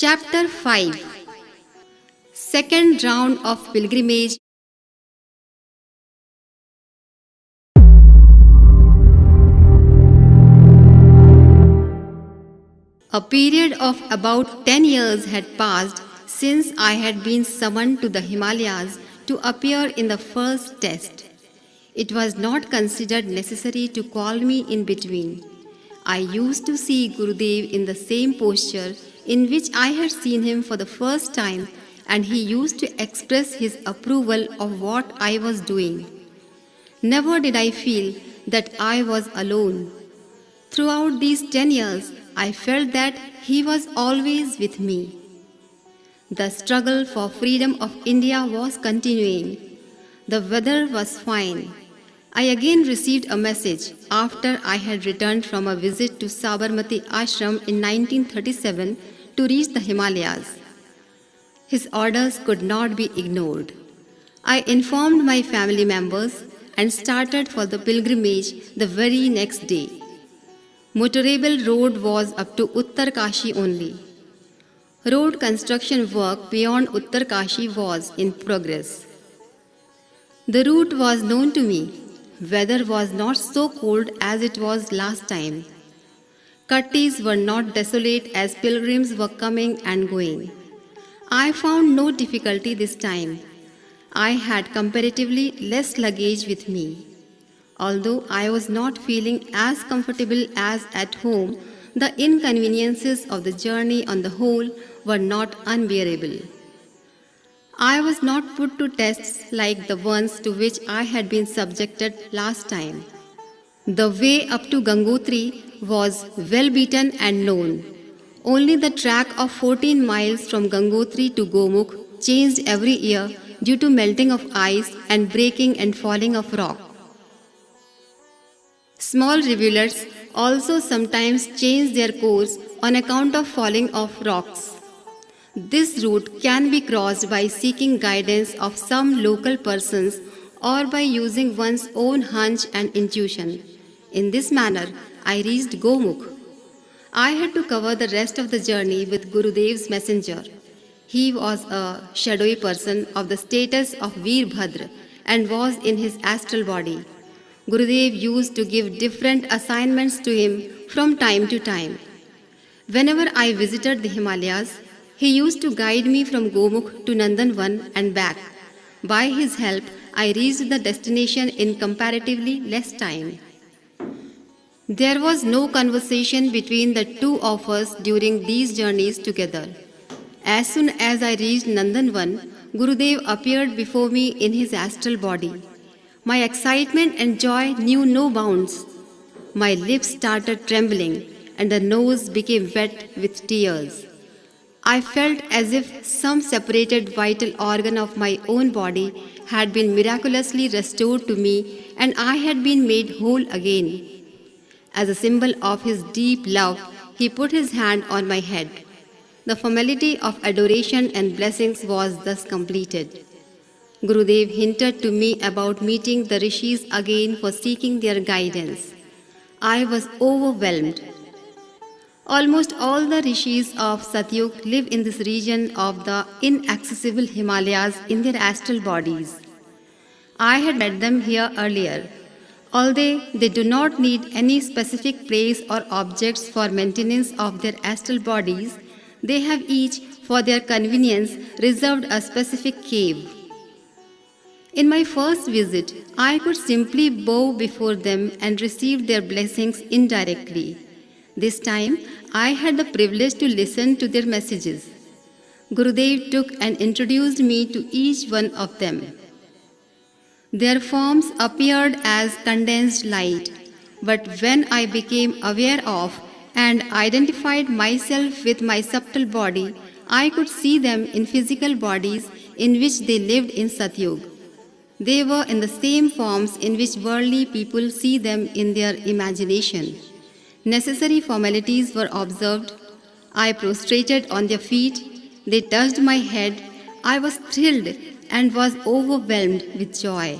Chapter 5. Second round of pilgrimage. A period of about 10 years had passed since I had been summoned to the Himalayas to appear in the first test. It was not considered necessary to call me in between. I used to see Gurudev in the same posture in which I had seen him for the first time, and he used to express his approval of what I was doing. Never did I feel that I was alone. Throughout these 10 years, I felt that he was always with me. The struggle for freedom of India was continuing. The weather was fine. I again received a message after I had returned from a visit to Sabarmati Ashram in 1937 to reach the Himalayas. His orders could not be ignored. I informed my family members and started for the pilgrimage the very next day. Motorable road was up to Uttarkashi only. Road construction work beyond Uttarkashi was in progress. The route was known to me. Weather was not so cold as it was last time. Kattis were not desolate as pilgrims were coming and going. I found no difficulty this time. I had comparatively less luggage with me. Although I was not feeling as comfortable as at home, the inconveniences of the journey on the whole were not unbearable. I was not put to tests like the ones to which I had been subjected last time. The way up to Gangotri was well beaten and known. Only the track of 14 miles from Gangotri to Gomukh changed every year due to melting of ice and breaking and falling of rock. Small rivulets also sometimes change their course on account of falling of rocks. This route can be crossed by seeking guidance of some local persons or by using one's own hunch and intuition. In this manner, I reached Gomukh. I had to cover the rest of the journey with Gurudev's messenger. He was a shadowy person of the status of Veerbhadra and was in his astral body. Gurudev used to give different assignments to him from time to time. Whenever I visited the Himalayas, he used to guide me from Gomukh to Nandanvan and back. By his help, I reached the destination in comparatively less time. There was no conversation between the two of us during these journeys together. As soon as I reached Nandanvan, Gurudev appeared before me in his astral body. My excitement and joy knew no bounds. My lips started trembling and the nose became wet with tears. I felt as if some separated vital organ of my own body had been miraculously restored to me and I had been made whole again. As a symbol of his deep love, he put his hand on my head. The formality of adoration and blessings was thus completed. Gurudev hinted to me about meeting the rishis again for seeking their guidance. I was overwhelmed. Almost all the rishis of Satyug live in this region of the inaccessible Himalayas in their astral bodies. I had met them here earlier. Although they do not need any specific place or objects for maintenance of their astral bodies, they have each, for their convenience, reserved a specific cave. In my first visit, I could simply bow before them and receive their blessings indirectly. This time, I had the privilege to listen to their messages. Gurudev took and introduced me to each one of them. Their forms appeared as condensed light, but when I became aware of and identified myself with my subtle body, I could see them in physical bodies in which they lived in Satyug. They were in the same forms in which worldly people see them in their imagination. Necessary formalities were observed. I prostrated on their feet. They touched my head. I was thrilled and was overwhelmed with joy.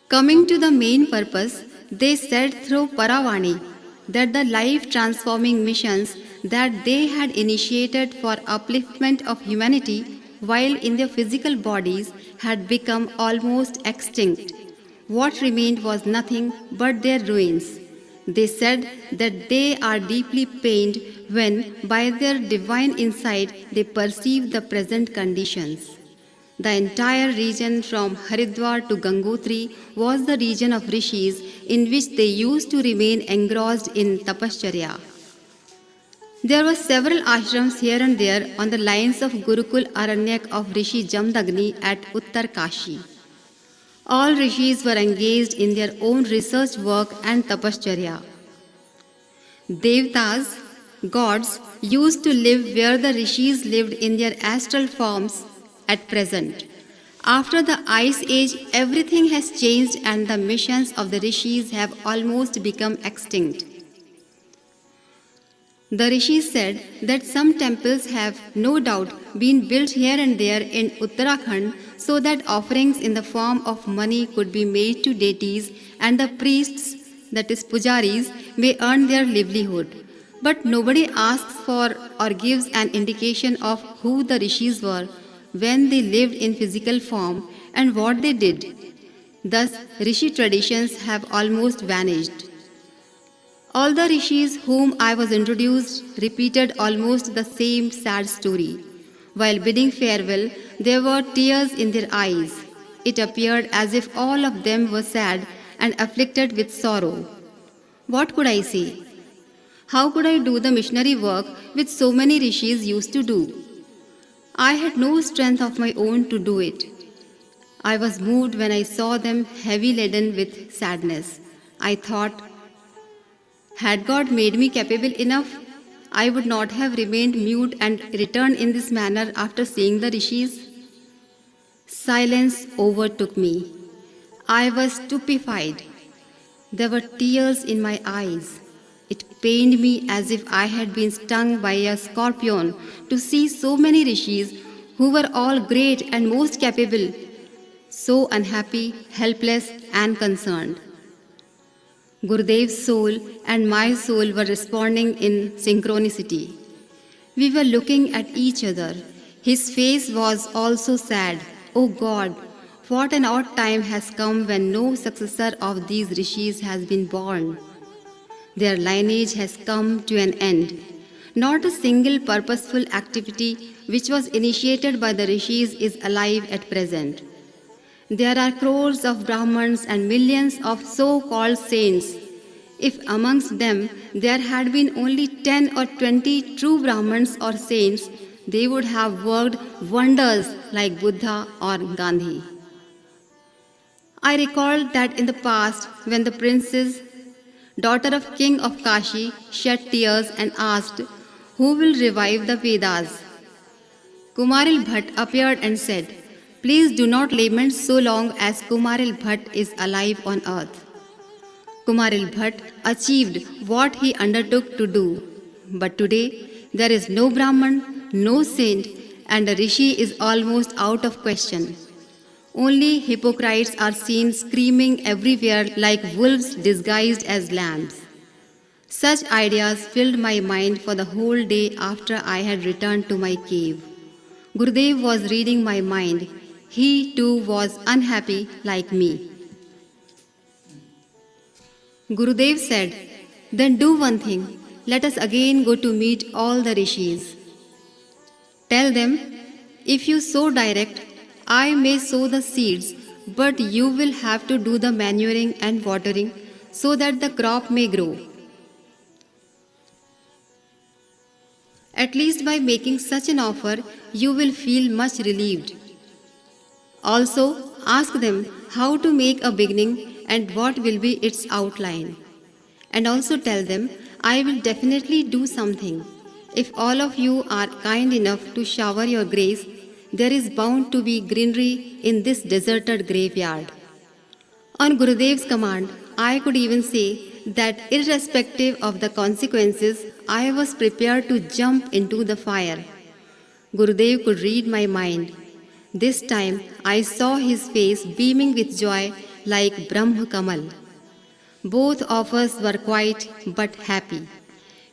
Coming to the main purpose, they said through Paravani that the life-transforming missions that they had initiated for upliftment of humanity while in their physical bodies had become almost extinct. What remained was nothing but their ruins. They said that they are deeply pained when, by their divine insight, they perceive the present conditions. The entire region from Haridwar to Gangotri was the region of rishis in which they used to remain engrossed in tapascharya. There were several ashrams here and there on the lines of Gurukul Aranyak of Rishi Jamdagni at Uttar Kashi. All rishis were engaged in their own research work and tapascharya. Devtas, gods, used to live where the rishis lived in their astral forms at present. After the ice age, everything has changed and the missions of the rishis have almost become extinct. The rishis said that some temples have no doubt been built here and there in Uttarakhand so that offerings in the form of money could be made to deities and the priests, that is pujaris, may earn their livelihood. But nobody asks for or gives an indication of who the rishis were, when they lived in physical form, and what they did. Thus, rishi traditions have almost vanished. All the rishis whom I was introduced repeated almost the same sad story. While bidding farewell, there were tears in their eyes. It appeared as if all of them were sad and afflicted with sorrow. What could I say? How could I do the missionary work which so many rishis used to do? I had no strength of my own to do it. I was moved when I saw them heavy laden with sadness. I thought, had God made me capable enough, I would not have remained mute and returned in this manner after seeing the rishis. Silence overtook me. I was stupefied. There were tears in my eyes. It pained me as if I had been stung by a scorpion to see so many rishis who were all great and most capable, so unhappy, helpless and concerned. Gurudev's soul and my soul were responding in synchronicity. We were looking at each other. His face was also sad. Oh God, what an odd time has come when no successor of these rishis has been born. Their lineage has come to an end. Not a single purposeful activity which was initiated by the rishis is alive at present. There are crores of Brahmins and millions of so-called saints. If amongst them there had been only 10 or 20 true Brahmins or saints, they would have worked wonders like Buddha or Gandhi. I recalled that in the past, when the princess, daughter of King of Kashi, shed tears and asked, "Who will revive the Vedas?" Kumaril Bhatt appeared and said, "Please do not lament so long as Kumaril Bhatt is alive on earth." Kumaril Bhatt achieved what he undertook to do. But today, there is no Brahman, no saint, and a rishi is almost out of question. Only hypocrites are seen screaming everywhere like wolves disguised as lambs. Such ideas filled my mind for the whole day after I had returned to my cave. Gurudev was reading my mind. He too was unhappy like me. Gurudev said, "Then do one thing. Let us again go to meet all the rishis. Tell them, if you sow direct, I may sow the seeds, but you will have to do the manuring and watering so that the crop may grow. At least by making such an offer, you will feel much relieved. Also, ask them how to make a beginning and what will be its outline. And also tell them, I will definitely do something. If all of you are kind enough to shower your grace, there is bound to be greenery in this deserted graveyard." On Gurudev's command, I could even say that irrespective of the consequences, I was prepared to jump into the fire. Gurudev could read my mind. This time I saw his face beaming with joy like Brahma Kamal. Both of us were quiet but happy.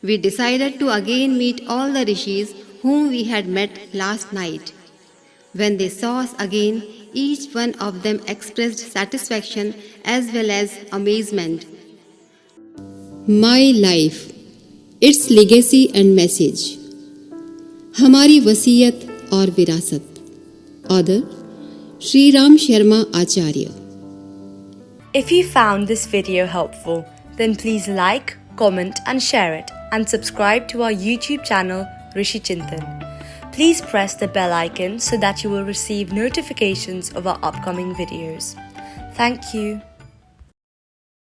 We decided to again meet all the rishis whom we had met last night. When they saw us again, each one of them expressed satisfaction as well as amazement. My life, its legacy and message. हमारी वसीयत और विरासत. Author Shri Ram Sharma Acharya. If you found this video helpful, then please like, comment and share it, and subscribe to our YouTube channel Rishi Chintan. Please press the bell icon so that you will receive notifications of our upcoming videos. Thank you.